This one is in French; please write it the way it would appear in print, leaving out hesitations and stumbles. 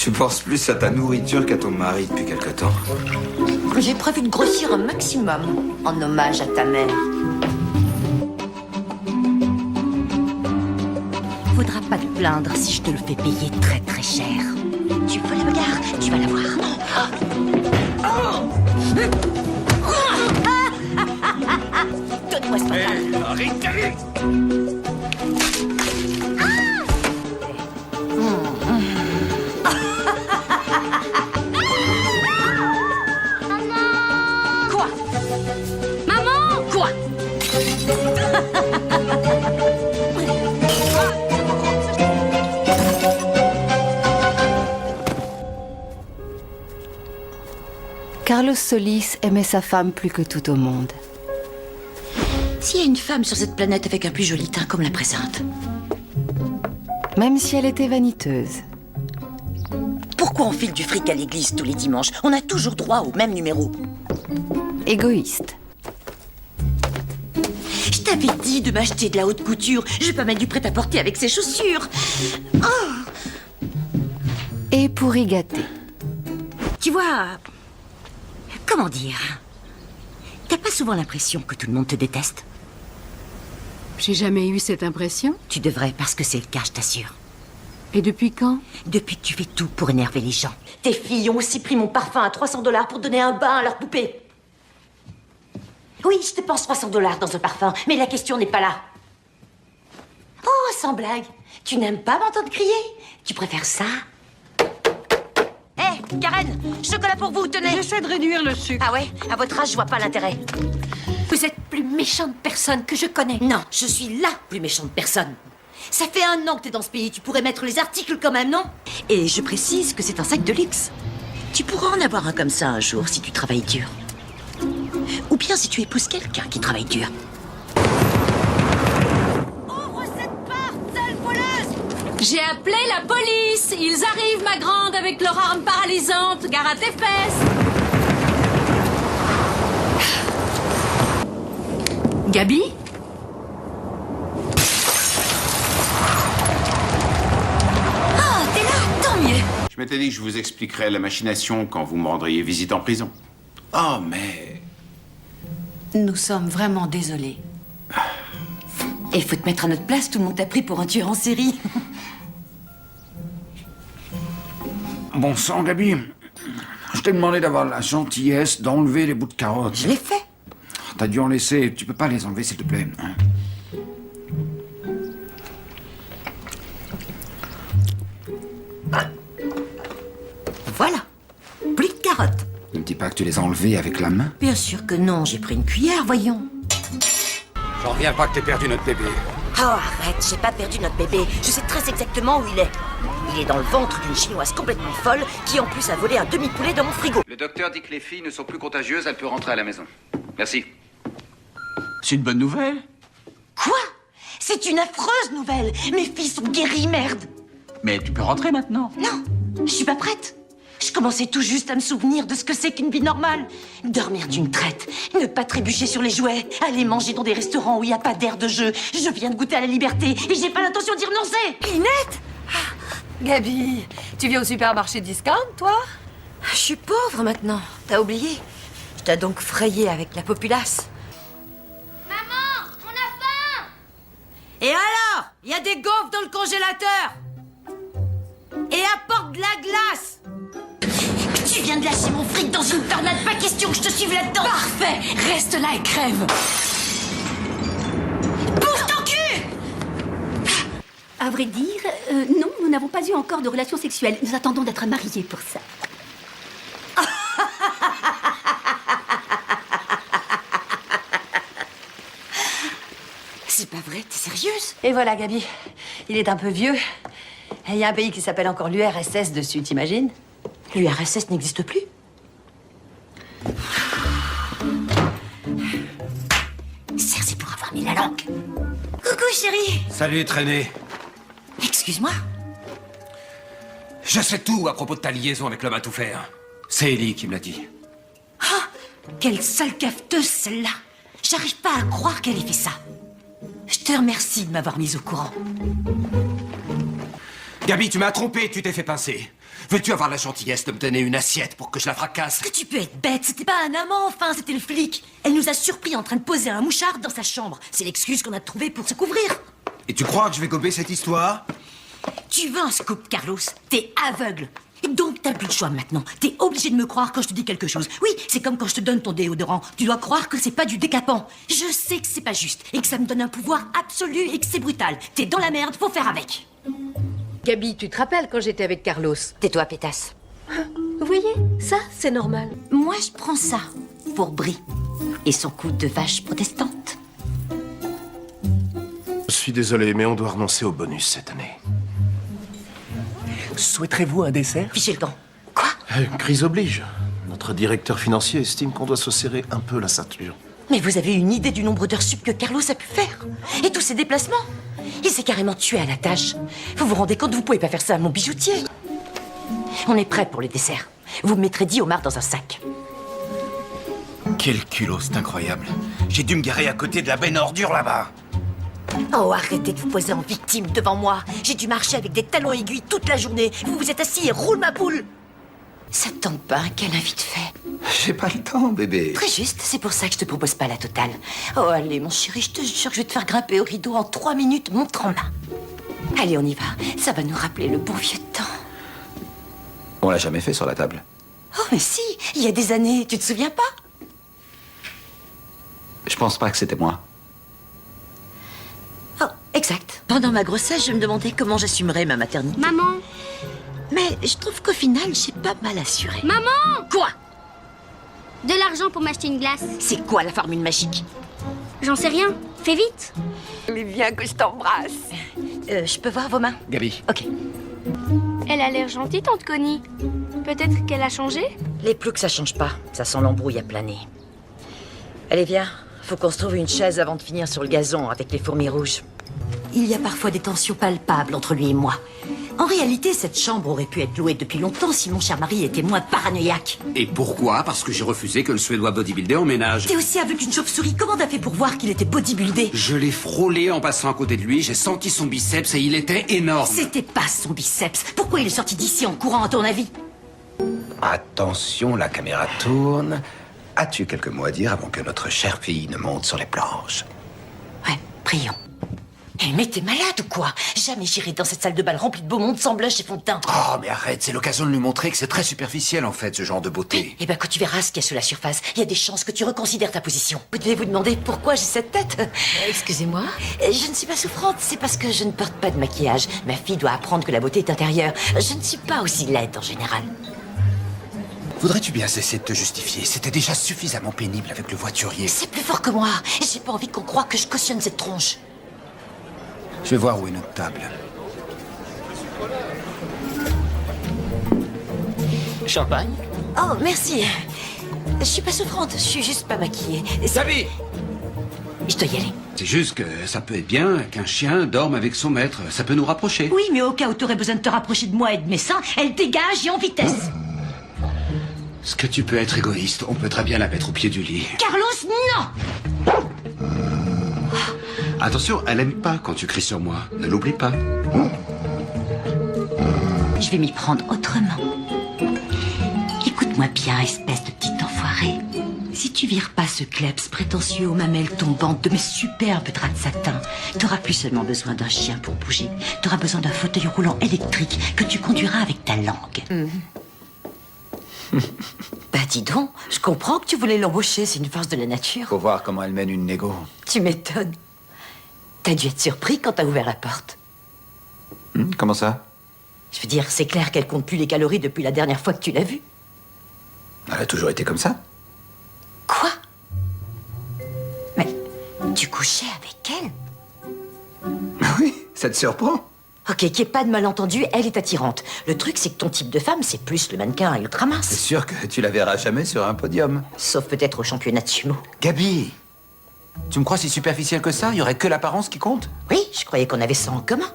Tu penses plus à ta nourriture qu'à ton mari depuis quelque temps. J'ai prévu de grossir un maximum en hommage à ta mère. Faudra pas te plaindre si je te le fais payer très très cher. Tu veux la bagarre? Tu vas la voir. Donne-moi ce mental. Arrête, arrête! Quoi? Maman! Quoi? Carlos Solis aimait sa femme plus que tout au monde. S'il y a une femme sur cette planète avec un plus joli teint comme la présente, Même si elle était vaniteuse. pourquoi on file du fric à l'église tous les dimanches? On a toujours droit au même numéro. Égoïste. Je t'avais dit de m'acheter de la haute couture. Je vais pas mettre du prêt-à-porter avec ces chaussures. Et pour y gâter. Tu vois... Comment dire? T'as pas souvent l'impression que tout le monde te déteste? J'ai jamais eu cette impression. Tu devrais, parce que c'est le cas, je t'assure. Et depuis quand? Depuis que tu fais tout pour énerver les gens. Tes filles ont aussi pris mon parfum à 300 $ pour donner un bain à leur poupée. Oui, je dépense 300 $ dans un parfum, mais la question n'est pas là. Oh, sans blague, tu n'aimes pas m'entendre crier? Tu préfères ça? Hé, Karen, chocolat pour vous, tenez. J'essaie de réduire le sucre. Ah ouais? À votre âge, je vois pas l'intérêt. Vous êtes plus méchante personne que je connais. Non, je suis la plus méchante personne. Ça fait 1 an que t'es dans ce pays, tu pourrais mettre les articles quand même, non? Et je précise que c'est un sac de luxe. Tu pourras en avoir un comme ça un jour si tu travailles dur. Ou bien si tu épouses quelqu'un qui travaille dur. Ouvre cette porte, sale voleuse! J'ai appelé la police. Ils arrivent, ma grande, avec leur arme paralysante. Gare à tes fesses. Gabi? Oh, t'es là, tant mieux! Je m'étais dit que je vous expliquerais la machination quand vous me rendriez visite en prison. Oh, mais... Nous sommes vraiment désolés. Et faut te mettre à notre place, tout le monde t'a pris pour un tueur en série. Bon sang, Gabi. Je t'ai demandé d'avoir la gentillesse d'enlever les bouts de carottes. Je l'ai fait. T'as dû en laisser. Tu peux pas les enlever, s'il te plaît. Hein. Voilà. Plus de carottes. Ne me dis pas que tu les as enlevées avec la main. Bien sûr que non, j'ai pris une cuillère, voyons. J'en reviens pas que t'aies perdu notre bébé. Oh, arrête, j'ai pas perdu notre bébé. Je sais très exactement où il est. Il est dans le ventre d'une chinoise complètement folle qui en plus a volé un demi-poulet dans mon frigo. Le docteur dit que les filles ne sont plus contagieuses, elle peut rentrer à la maison. Merci. C'est une bonne nouvelle. Quoi? C'est une affreuse nouvelle. Mes filles sont guéries, merde. Mais tu peux rentrer maintenant. Non, je suis pas prête. Je commençais tout juste à me souvenir de ce que c'est qu'une vie normale. Dormir d'une traite, ne pas trébucher sur les jouets, aller manger dans des restaurants où il n'y a pas d'air de jeu. Je viens de goûter à la liberté et j'ai pas l'intention d'y renoncer. Linette? Gabi, tu viens au supermarché discount, toi? Je suis pauvre maintenant, t'as oublié? Je t'ai donc frayé avec la populace. Maman, on a faim! Et alors? Il y a des gaufres dans le congélateur. Et apporte de la glace. Tu viens de lâcher mon fric dans une tornade, pas question que je te suive là-dedans. Parfait! Reste là et crève! Bouge ton cul! À vrai dire, non, nous n'avons pas eu encore de relations sexuelles. Nous attendons d'être mariés pour ça. C'est pas vrai, t'es sérieuse? Et voilà, Gabi. Il est un peu vieux. Et il y a un pays qui s'appelle encore l'URSS dessus, t'imagines? L'URSS n'existe plus. Serre, c'est pour avoir mis la langue. Coucou, chérie. Salut, traîné. Excuse-moi. Je sais tout à propos de ta liaison avec l'homme à tout faire. C'est Ellie qui me l'a dit. Ah, quelle sale cafeteuse, celle-là. J'arrive pas à croire qu'elle ait fait ça. Je te remercie de m'avoir mise au courant. Gabi, tu m'as trompé, tu t'es fait pincer. Veux-tu avoir la gentillesse de me donner une assiette pour que je la fracasse? Que tu peux être bête, c'était pas un amant, enfin, c'était le flic. Elle nous a surpris en train de poser un mouchard dans sa chambre. C'est l'excuse qu'on a trouvée pour se couvrir. Et tu crois que je vais gober cette histoire? Tu veux un scoop, Carlos? T'es aveugle. Donc t'as plus de choix maintenant. T'es obligé de me croire quand je te dis quelque chose. Oui, c'est comme quand je te donne ton déodorant. Tu dois croire que c'est pas du décapant. Je sais que c'est pas juste et que ça me donne un pouvoir absolu et que c'est brutal. T'es dans la merde, faut faire avec. Gabi, tu te rappelles quand j'étais avec Carlos? Tais-toi, pétasse. Vous voyez, ça, c'est normal. Moi, je prends ça pour Brie et son coup de vache protestante. Je suis désolé, mais on doit renoncer au bonus cette année. Souhaiterez-vous un dessert? Fichez le temps. Quoi? Crise oblige. Notre directeur financier estime qu'on doit se serrer un peu la ceinture. Mais vous avez une idée du nombre d'heures sup que Carlos a pu faire? Et tous ses déplacements? Il s'est carrément tué à la tâche. Vous vous rendez compte, vous pouvez pas faire ça à mon bijoutier. On est prêt pour le dessert. Vous me mettrez 10 homards dans un sac. Quel culot, c'est incroyable. J'ai dû me garer à côté de la benne à ordures là-bas. Oh, arrêtez de vous poser en victime devant moi. J'ai dû marcher avec des talons aiguilles toute la journée. Vous vous êtes assis et roule ma boule. Ça te tente pas, qu'elle a vite fait. J'ai pas le temps, bébé. Très juste, c'est pour ça que je te propose pas la totale. Oh, allez, mon chéri, je te jure que je vais te faire grimper au rideau en 3 minutes, montre en main. Allez, on y va. Ça va nous rappeler le bon vieux temps. On l'a jamais fait sur la table. Oh, mais si, il y a des années, tu te souviens pas? Je pense pas que c'était moi. Oh, exact. Pendant ma grossesse, je me demandais comment j'assumerais ma maternité. Maman! Mais je trouve qu'au final, j'ai pas mal assuré. Maman! Quoi? De l'argent pour m'acheter une glace. C'est quoi la formule magique? J'en sais rien. Fais vite. Mais viens que je t'embrasse. Je peux voir vos mains? Gabi. Ok. Elle a l'air gentille, tante Connie. Peut-être qu'elle a changé? Les ploucs, ça change pas. Ça sent l'embrouille à planer. Allez, viens. Faut qu'on se trouve une chaise avant de finir sur le gazon avec les fourmis rouges. Il y a parfois des tensions palpables entre lui et moi. En réalité, cette chambre aurait pu être louée depuis longtemps si mon cher mari était moins paranoïaque. Et pourquoi? Parce que j'ai refusé que le Suédois bodybuildé emménage. T'es aussi aveugle qu'une chauve-souris. Comment t'as fait pour voir qu'il était bodybuildé? Je l'ai frôlé en passant à côté de lui, j'ai senti son biceps et il était énorme. C'était pas son biceps. Pourquoi il est sorti d'ici en courant, à ton avis? Attention, la caméra tourne. As-tu quelques mots à dire avant que notre chère fille ne monte sur les planches? Ouais, prions. Eh, mais t'es malade ou quoi? Jamais j'irai dans cette salle de bal remplie de beau monde sans blush et fond de teint. Oh, mais arrête, c'est l'occasion de lui montrer que c'est très superficiel en fait, ce genre de beauté. Eh ben, quand tu verras ce qu'il y a sous la surface, il y a des chances que tu reconsidères ta position. Vous devez vous demander pourquoi j'ai cette tête. Excusez-moi? Je ne suis pas souffrante, c'est parce que je ne porte pas de maquillage. Ma fille doit apprendre que la beauté est intérieure. Je ne suis pas aussi laide en général. Voudrais-tu bien cesser de te justifier? C'était déjà suffisamment pénible avec le voiturier. C'est plus fort que moi. J'ai pas envie qu'on croie que je cautionne cette tronche. Je vais voir où est notre table. Champagne? Oh, merci. Je suis pas souffrante, je suis juste pas maquillée. Gabi! Je dois y aller. C'est juste que ça peut être bien qu'un chien dorme avec son maître. Ça peut nous rapprocher. Oui, mais au cas où t'aurais besoin de te rapprocher de moi et de mes seins, elle dégage et en vitesse. Est-ce que tu peux être égoïste? On peut très bien la mettre au pied du lit. Carlos, non! Attention, elle aime pas quand tu cries sur moi. Ne l'oublie pas. Je vais m'y prendre autrement. Écoute-moi bien, espèce de petit enfoiré. Si tu vires pas ce klebs prétentieux aux mamelles tombantes de mes superbes draps de satin, t'auras plus seulement besoin d'un chien pour bouger. T'auras besoin d'un fauteuil roulant électrique que tu conduiras avec ta langue. Bah dis donc, je comprends que tu voulais l'embaucher, c'est une force de la nature. Faut voir comment elle mène une négo. Tu m'étonnes. T'as dû être surpris quand t'as ouvert la porte. Comment ça? Je veux dire, c'est clair qu'elle compte plus les calories depuis la dernière fois que tu l'as vue. Elle a toujours été comme ça. Quoi? Mais tu couchais avec elle? Oui, ça te surprend? Ok, qu'il n'y ait pas de malentendu, elle est attirante. Le truc, c'est que ton type de femme, c'est plus le mannequin ultra mince. C'est sûr que tu la verras jamais sur un podium. Sauf peut-être au championnat de sumo. Gabi! Tu me crois si superficiel que ça? Il y aurait que l'apparence qui compte? Oui, je croyais qu'on avait ça en commun.